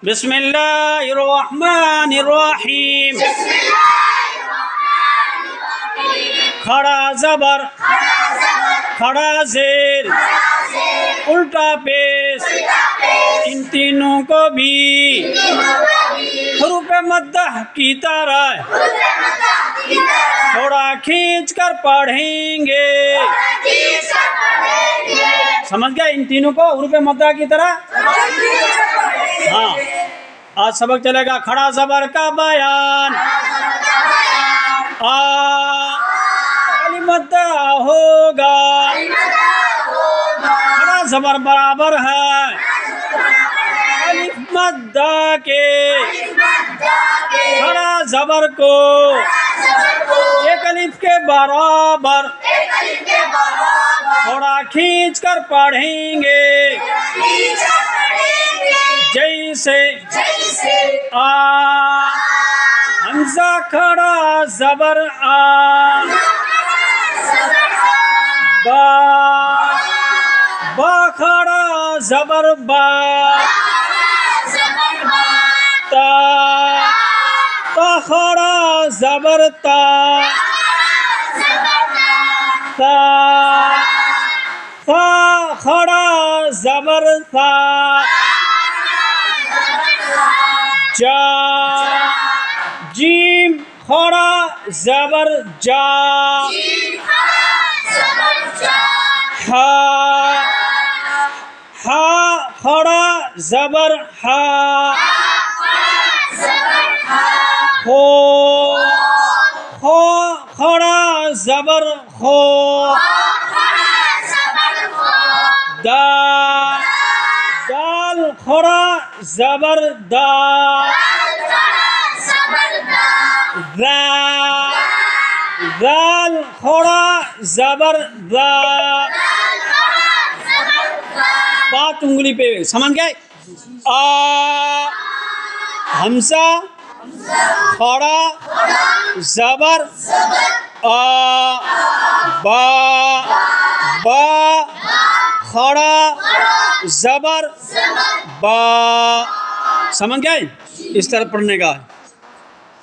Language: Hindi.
बिस्मिल्लाहिर्रहमानिर्रहीम। खड़ा ज़बर, खड़ा ज़ेर, उल्टा पेश, इन तीनों को भी हुरूफ़ मद्दह की तरह थोड़ा खींच कर पढ़ेंगे। समझ गए? इन तीनों को हुरूफ़ मद्दह की तरह। हाँ, आज सबक चलेगा खड़ा ज़बर का बयान। अली मद्दा होगा, खड़ा ज़बर बराबर है अलिफ मद्दा के। खड़ा ज़बर को एक अलिफ के बराबर थोड़ा खींच कर पढ़ेंगे। जैसे आ, हमज़ा खड़ा ज़बर आ, बा, बा खड़ा ज़बर बा, ता, ता खड़ा ज़बर ता, ता, ता खड़ा ज़बर ता, जा, जीम खड़ा ज़बर जा, हा, हा खड़ा ज़बर हा, हो, हो खड़ा ज़बर हो, दा, दाल खड़ा ज़बर दा, दा, दाल खड़ा ज़बर दा। बात उंगली पे, समझ गए? आ, हमज़ा खड़ा ज़बर आ, बा, बा खड़ा ज़बर बा। समझ गए? इस तरह पढ़ने का।